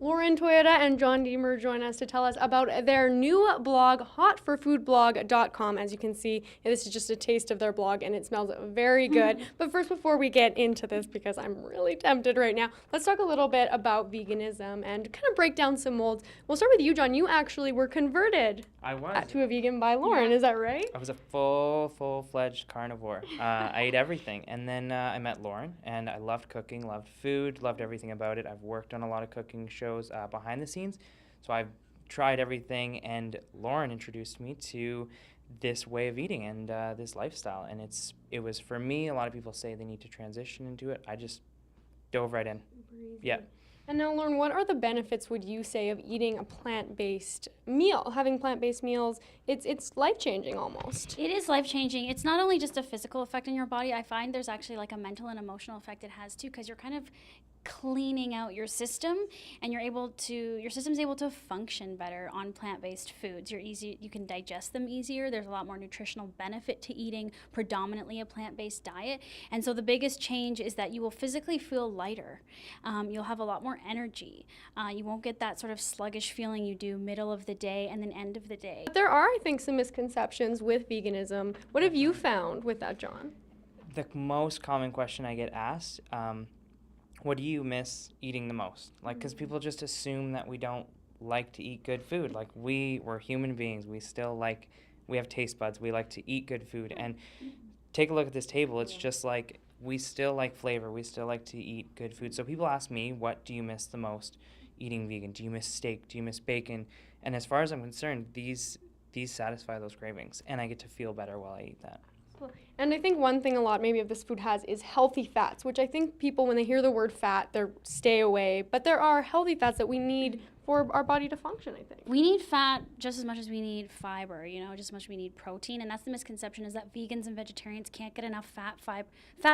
Lauren Toyota and John Deemer join us to tell us about their new blog, hotforfoodblog.com. As you can see, this is just a taste of their blog, and it smells very good. But first, before we get into this, because I'm really tempted right now, let's talk a little bit about veganism and kind of break down some molds. We'll start with you, John. You actually were converted to a vegan by Lauren. Is that right? I was a full-fledged carnivore. I ate everything. And then I met Lauren, and I loved cooking, loved food, loved everything about it. I've worked on a lot of cooking shows behind the scenes, so I've tried everything, and Lauren introduced me to this way of eating and this lifestyle, and it was for me. A lot of people say they need to transition into it. I just dove right in. Breezy. Yeah. And now, Lauren, what are the benefits, would you say, of eating a plant-based meal? Having plant-based meals, it's life-changing almost. It is life-changing. It's not only just a physical effect in your body. I find there's actually like a mental and emotional effect it has too, because you're kind of cleaning out your system, and your system's able to function better on plant-based foods. You can digest them easier. There's a lot more nutritional benefit to eating predominantly a plant-based diet. And so the biggest change is that you will physically feel lighter. You'll have a lot more energy. You won't get that sort of sluggish feeling you do middle of the day and then end of the day. There are, I think, some misconceptions with veganism. What have you found with that, John? The most common question I get asked, what do you miss eating the most? Like, because people just assume that we don't like to eat good food. Like, we're human beings. We have taste buds. We like to eat good food. And take a look at this table. It's just like, we still like flavor. We still like to eat good food. So people ask me, what do you miss the most eating vegan? Do you miss steak? Do you miss bacon? And as far as I'm concerned, these satisfy those cravings, and I get to feel better while I eat that. And I think one thing a lot maybe of this food has is healthy fats, which I think people, when they hear the word fat, they stay away. But there are healthy fats that we need for our body to function, I think. We need fat just as much as we need fiber, just as much as we need protein. And that's the misconception, is that vegans and vegetarians can't get enough fat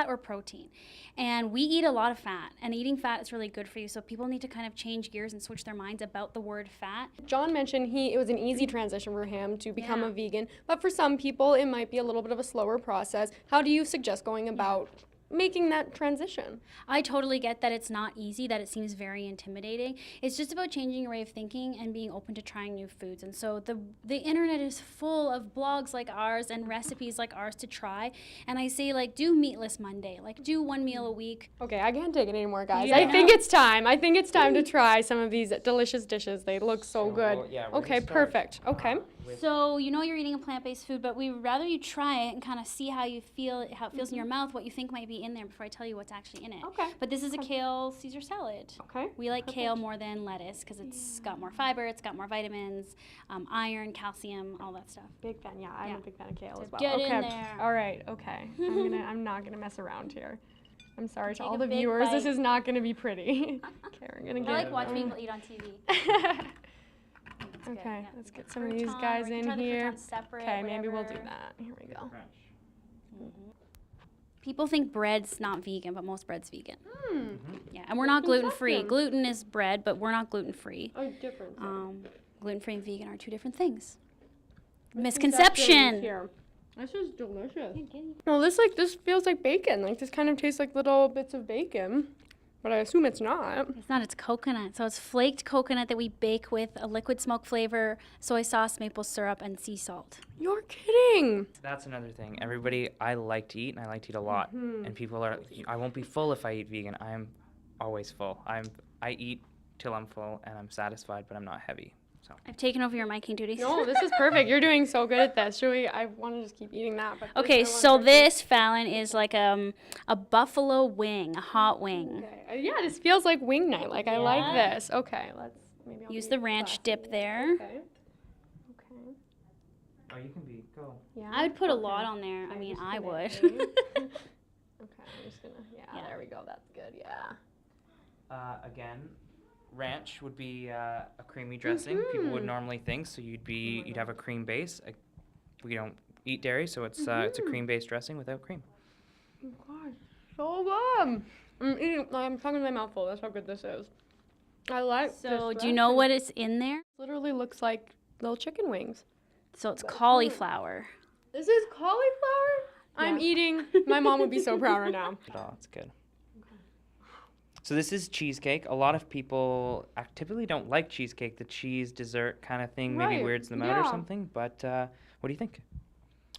or protein. And we eat a lot of fat, and eating fat is really good for you. So people need to kind of change gears and switch their minds about the word fat. John mentioned it was an easy transition for him to become a vegan, but for some people it might be a little bit of a slower process. How do you suggest going about making that transition? I totally get that it's not easy, that it seems very intimidating. It's just about changing your way of thinking and being open to trying new foods. And so the internet is full of blogs like ours and recipes like ours to try. And I say, do Meatless Monday, do one meal a week. Okay, I can't take it anymore, guys. Yeah. I think it's time. I think it's time to try some of these delicious dishes. They look so good. Okay, perfect. Okay. So you're eating a plant-based food, but we would rather you try it and kind of see how it feels in your mouth, what you think might be in there before I tell you what's actually in it. Okay. But this is a kale Caesar salad. Okay. We like kale more than lettuce because it's got more fiber, it's got more vitamins, iron, calcium, all that stuff. Big fan. Yeah, I'm a big fan of kale as well. Get in there. All right. Okay. I'm not gonna mess around here. I'm sorry to Take all a the big viewers. bite. This is not gonna be pretty. Okay, we're gonna get. I like watching people eat on TV. Okay, let's get some of these guys in here. Separate, okay, maybe we'll do that. Here we go. People think bread's not vegan, but most bread's vegan. Yeah, and we're not gluten-free. Gluten is bread, but we're not gluten-free. Oh, different. Gluten-free and vegan are two different things. Misconception. This is delicious. Well, this feels like bacon. This kind of tastes like little bits of bacon. But I assume it's not. It's not. It's coconut. So it's flaked coconut that we bake with a liquid smoke flavor, soy sauce, maple syrup, and sea salt. You're kidding. That's another thing. Everybody, I like to eat, and I like to eat a lot. And people I won't be full if I eat vegan. I am always full. I eat till I'm full, and I'm satisfied, but I'm not heavy. So I've taken over your miking duties. No, this is perfect. You're doing so good at this. I want to just keep eating that. But okay, so this, Falon, is like a buffalo wing, a hot wing. Okay. Yeah, this feels like wing night. I like this. Okay, maybe I'll use the ranch dip there. Okay. Oh, you can go. Yeah. I would put a lot on there. I would. Okay, I'm just gonna. Yeah, there we go. That's good. Yeah. Again, ranch would be a creamy dressing. People would normally think, so you'd have a cream base. We don't eat dairy, so it's a cream-based dressing without cream. Oh gosh, so good. I'm talking to my mouth full. That's how good this is. I like. So do you know what is in there? It literally looks like little chicken wings. So it's cauliflower. This is cauliflower? Yeah. I'm eating. My mom would be so proud right now. Oh, it's good. So this is cheesecake. A lot of people typically don't like cheesecake, the cheese dessert kind of thing. Maybe Right, weirds them out or yeah. something. But what do you think?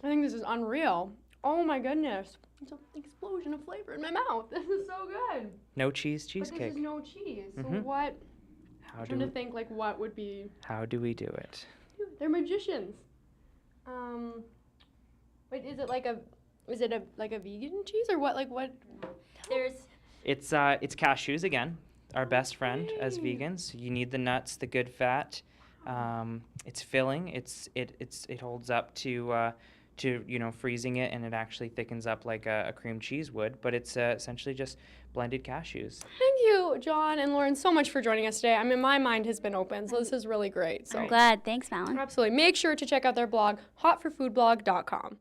I think this is unreal. Oh my goodness. It's an explosion of flavor in my mouth. This is so good. No cheese But this cheesecake. is no cheese. So Mhm. what? How I'm do trying to think like what would be. how do we do it? They're magicians. Wait, is it like a vegan cheese or what? Like what? There's It's cashews again, our best friend as Okay. vegans. You need the nuts, the good fat. It's filling. It holds up to freezing it, and it actually thickens up like a cream cheese would. But it's essentially just blended cashews. Thank you, John and Lauren, so much for joining us today. I mean, my mind has been open, so this is really great. So I'm glad. Thanks, Falon. absolutely, make sure to check out their blog, hotforfoodblog.com.